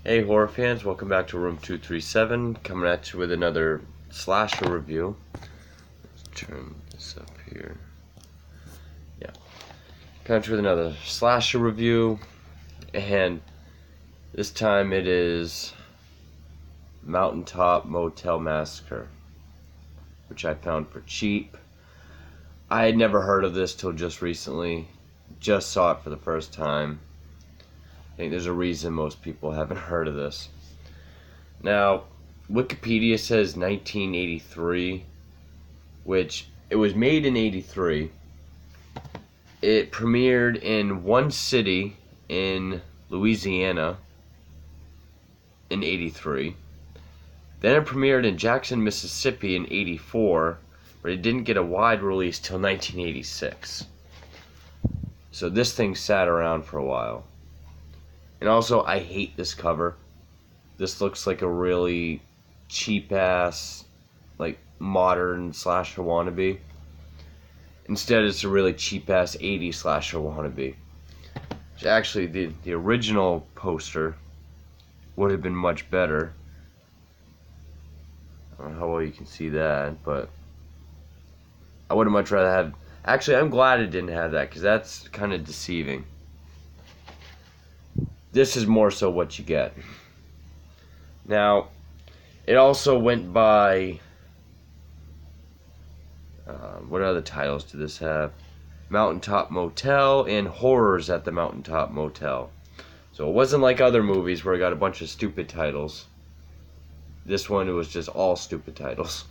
Hey horror fans, welcome back to Room 237, coming at you with another slasher review. Let's turn this up here. Yeah. Coming at you with another slasher review, and this time it is Mountaintop Motel Massacre, which I found for cheap. I had never heard of this till just recently, just saw it for the first time. I think there's a reason most people haven't heard of this. Now, Wikipedia says 1983, which it was made in 83. It premiered in one city in Louisiana in 83. Then it premiered in Jackson, Mississippi in 84, but it didn't get a wide release till 1986. So this thing sat around for a while. And also, I hate this cover. This looks like a really cheap-ass, like, modern slasher wannabe. Instead, it's a really cheap-ass 80s slasher wannabe. Which actually, the original poster would have been much better. I don't know how well you can see that, but I would have much rather had... Actually, I'm glad it didn't have that, because that's kind of deceiving. This is more so what you get. Now, it also went by, what other titles did this have? Mountaintop Motel and Horrors at the Mountaintop Motel. So it wasn't like other movies where it got a bunch of stupid titles. This one, it was just all stupid titles.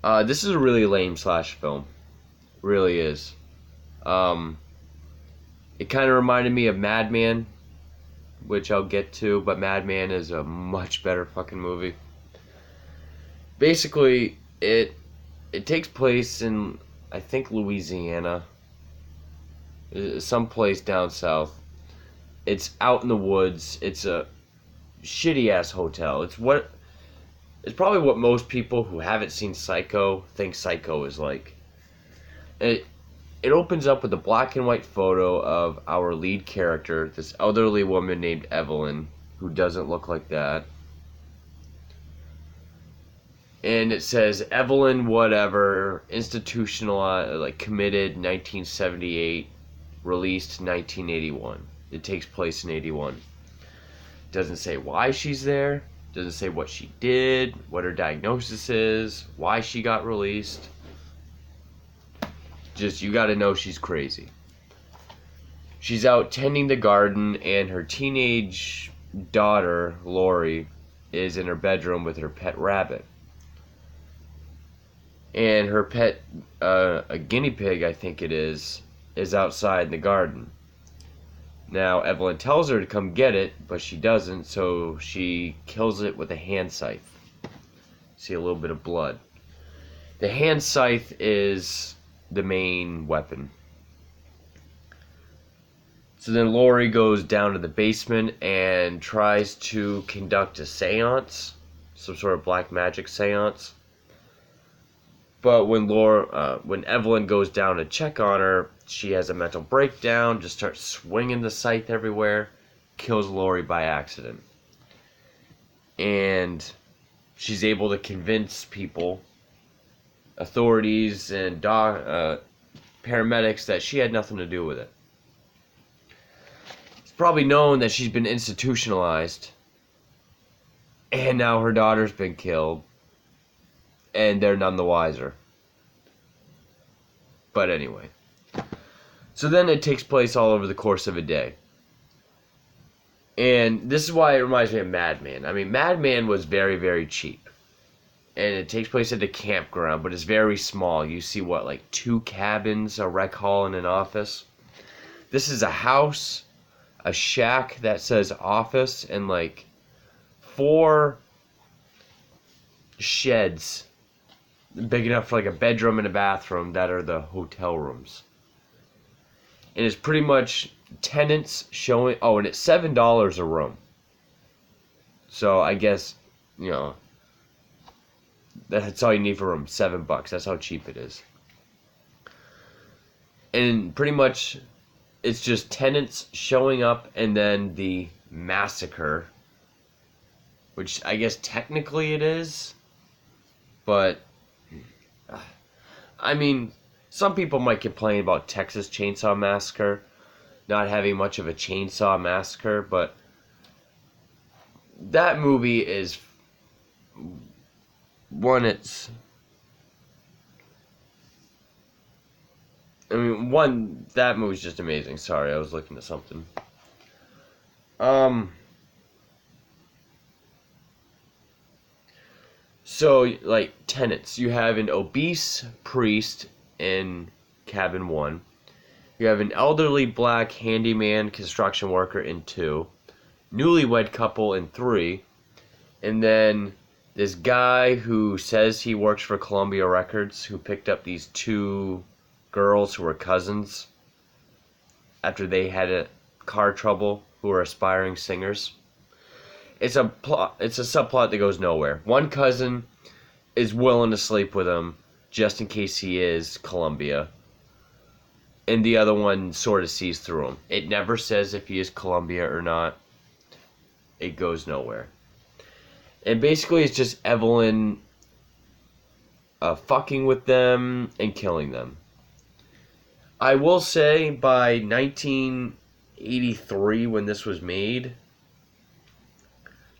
This is a really lame slash film. Really is. It kind of reminded me of Madman, which I'll get to, but Madman is a much better fucking movie. Basically, it takes place in, I think, Louisiana, someplace down south. It's out in the woods. It's a shitty ass hotel. It's probably what most people who haven't seen Psycho think Psycho is like. It opens up with a black and white photo of our lead character, this elderly woman named Evelyn, who doesn't look like that. And it says Evelyn whatever, institutionalized, like committed 1978, released 1981. It takes place in 81. Doesn't say why she's there, doesn't say what she did, what her diagnosis is, why she got released. Just, you gotta know she's crazy. She's out tending the garden, and her teenage daughter, Lori, is in her bedroom with her pet rabbit. And her pet, a guinea pig, I think it is outside in the garden. Now, Evelyn tells her to come get it, but she doesn't, so she kills it with a hand scythe. See a little bit of blood. The hand scythe is the main weapon. So then Lori goes down to the basement and tries to conduct a seance, some sort of black magic seance. But when Evelyn goes down to check on her, she has a mental breakdown, just starts swinging the scythe everywhere, kills Lori by accident. And she's able to convince people, authorities and paramedics, that she had nothing to do with it. It's probably known that she's been institutionalized, and now her daughter's been killed, and they're none the wiser. But anyway. So then it takes place all over the course of a day. And this is why it reminds me of Madman. I mean, Madman was very, very cheap. And it takes place at a campground, but it's very small. You see, like 2 cabins, a rec hall, and an office. This is a house, a shack that says office, and like 4 sheds big enough for like a bedroom and a bathroom that are the hotel rooms. And it's pretty much tenants showing... Oh, and it's $7 a room. So I guess, that's all you need for a room, $7. That's how cheap it is. And pretty much it's just tenants showing up and then the massacre, which I guess technically it is, but I mean, some people might complain about Texas Chainsaw Massacre not having much of a chainsaw massacre, but that movie is that movie's just amazing. Sorry, I was looking at something. So, like, tenants. You have an obese priest in cabin 1. You have an elderly black handyman construction worker in 2. Newlywed couple in 3. And then this guy who says he works for Columbia Records, who picked up these 2 girls who were cousins after they had a car trouble, who were aspiring singers. It's a subplot that goes nowhere. One cousin is willing to sleep with him just in case he is Columbia, and the other one sort of sees through him. It never says if he is Columbia or not. It goes nowhere. And basically it's just Evelyn fucking with them and killing them. I will say by 1983, when this was made,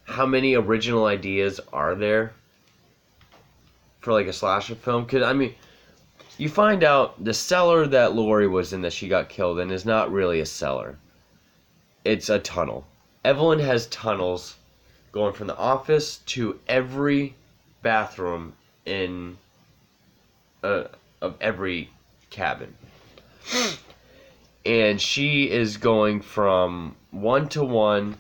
how many original ideas are there for like a slasher film? Because, I mean, you find out the cellar that Lori was in that she got killed in is not really a cellar. It's a tunnel. Evelyn has tunnels going from the office to every bathroom in of every cabin. And she is going from 1 to 1,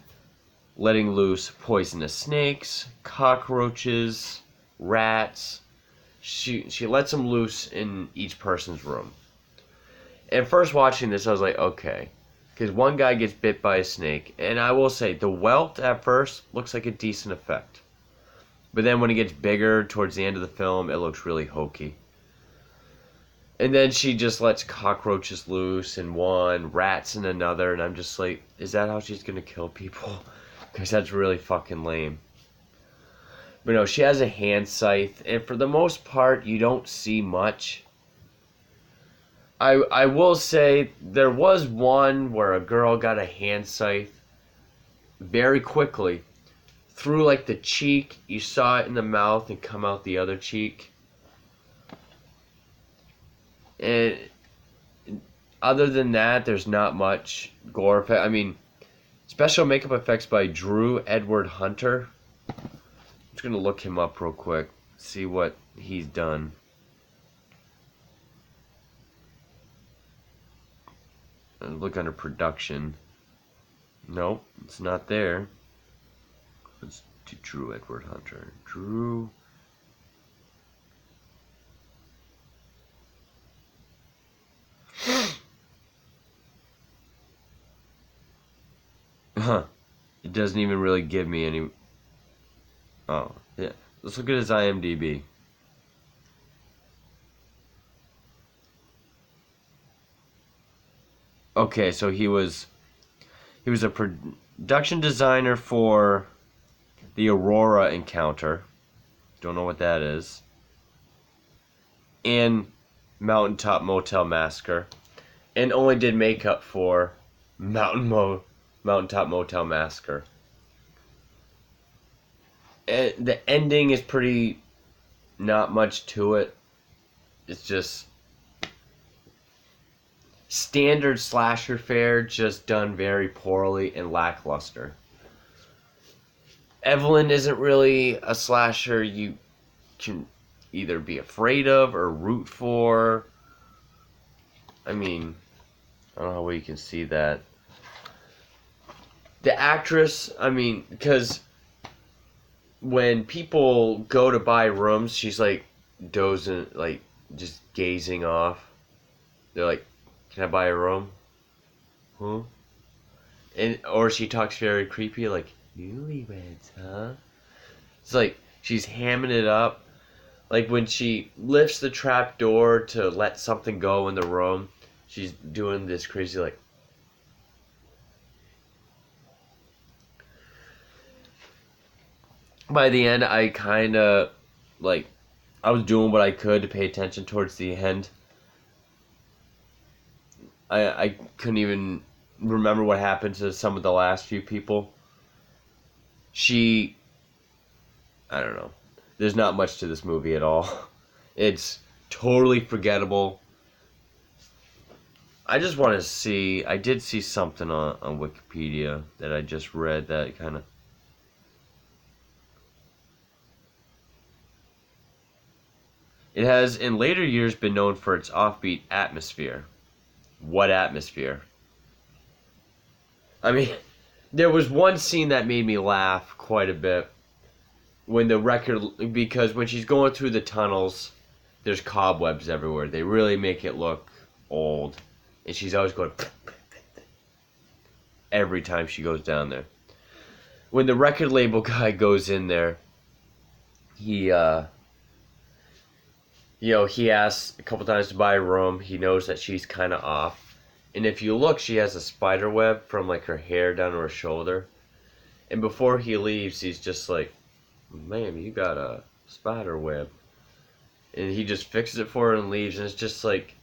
letting loose poisonous snakes, cockroaches, rats. She lets them loose in each person's room. And first watching this, I was like, okay. Because one guy gets bit by a snake. And I will say, the welt at first looks like a decent effect. But then when it gets bigger towards the end of the film, it looks really hokey. And then she just lets cockroaches loose in one, rats in another, and I'm just like, is that how she's gonna kill people? Because that's really fucking lame. But no, she has a hand scythe, and for the most part, you don't see much. I will say, there was one where a girl got a hand scythe very quickly. Through like the cheek, you saw it in the mouth and come out the other cheek. And other than that, there's not much gore effect. I mean, special makeup effects by Drew Edward Hunter. I'm just going to look him up real quick, see what he's done. And look under production. Nope, it's not there. Let's do Drew Edward Hunter. Drew... Huh. It doesn't even really give me any... Oh, yeah. Let's look at his IMDb. Okay, so he was a production designer for the Aurora Encounter. Don't know what that is. And Mountaintop Motel Massacre. And only did makeup for Mountaintop Motel Massacre. And the ending is pretty... not much to it. It's just... standard slasher fare, just done very poorly and lackluster. Evelyn isn't really a slasher you can either be afraid of or root for. I mean, I don't know how well you can see that. The actress, I mean, because when people go to buy rooms, she's like dozing, like just gazing off. They're like, "Can I buy a room?" Huh? Or she talks very creepy, like, "Newlyweds, huh?" It's like she's hamming it up. Like when she lifts the trap door to let something go in the room, she's doing this crazy like, by the end, I kind of, like, I was doing what I could to pay attention towards the end. I couldn't even remember what happened to some of the last few people. I don't know. There's not much to this movie at all. It's totally forgettable. I just want to see, I did see something on Wikipedia that I just read that kind of... It has in later years been known for its offbeat atmosphere. What atmosphere? I mean, there was one scene that made me laugh quite a bit. When the record, because when she's going through the tunnels, there's cobwebs everywhere. They really make it look old. And she's always going every time she goes down there. When the record label guy goes in there, he asks a couple times to buy a room. He knows that she's kind of off. And if you look, she has a spider web from like her hair down to her shoulder. And before he leaves, he's just like, "Ma'am, you got a spider web." And he just fixes it for her and leaves. And it's just like,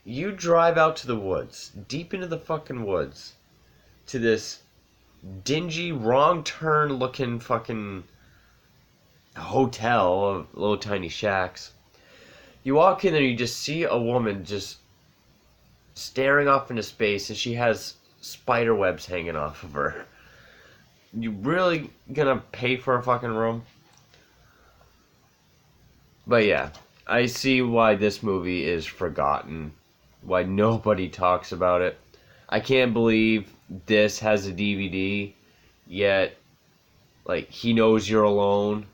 you drive out to the woods, deep into the fucking woods, to this dingy, wrong turn looking fucking hotel of little tiny shacks. You walk in there, you just see a woman just staring off into space, and she has spider webs hanging off of her. You really gonna pay for a fucking room? But yeah, I see why this movie is forgotten, why nobody talks about it. I can't believe this has a DVD, yet, like, He Knows You're Alone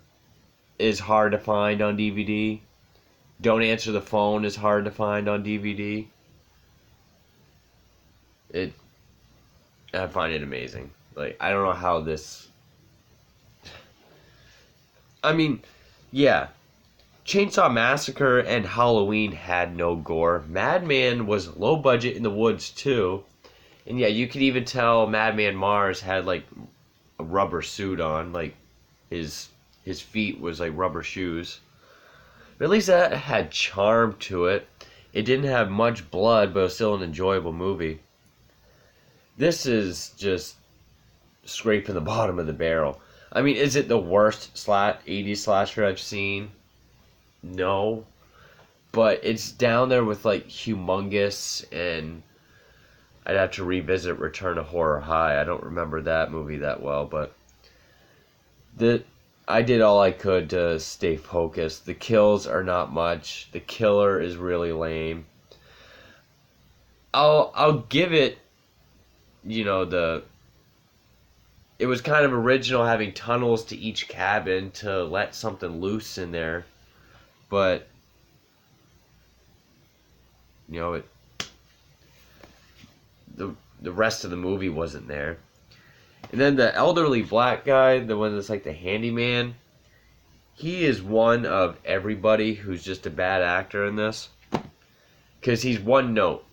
is hard to find on DVD. Don't Answer the Phone is hard to find on DVD. I find it amazing. Like, I don't know how this... I mean, yeah. Chainsaw Massacre and Halloween had no gore. Madman was low budget in the woods, too. And yeah, you could even tell Madman Mars had, like, a rubber suit on. Like, his feet was like rubber shoes. But at least that had charm to it. It didn't have much blood, but it was still an enjoyable movie. This is just scraping the bottom of the barrel. I mean, is it the worst 80s slasher I've seen? No. But it's down there with, like, Humongous, and I'd have to revisit Return to Horror High. I don't remember that movie that well, but I did all I could to stay focused. The kills are not much. The killer is really lame. I'll give it, it was kind of original having tunnels to each cabin to let something loose in there. But, the rest of the movie wasn't there. And then the elderly black guy, the one that's like the handyman, he is one of everybody who's just a bad actor in this. Because he's one note.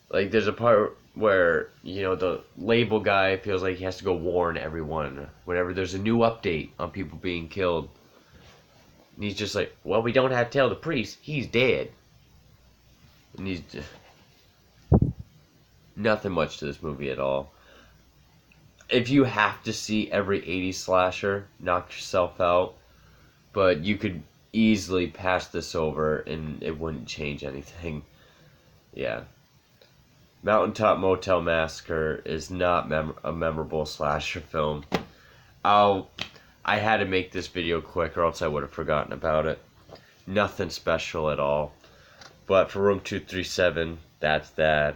Like, there's a part where, the label guy feels like he has to go warn everyone whenever there's a new update on people being killed. And he's just like, "Well, we don't have to tell the priest, he's dead." And he's just... nothing much to this movie at all. If you have to see every 80s slasher, knock yourself out. But you could easily pass this over and it wouldn't change anything. Yeah. Mountaintop Motel Massacre is not a memorable slasher film. I had to make this video quick or else I would have forgotten about it. Nothing special at all. But for Room 237, that's that.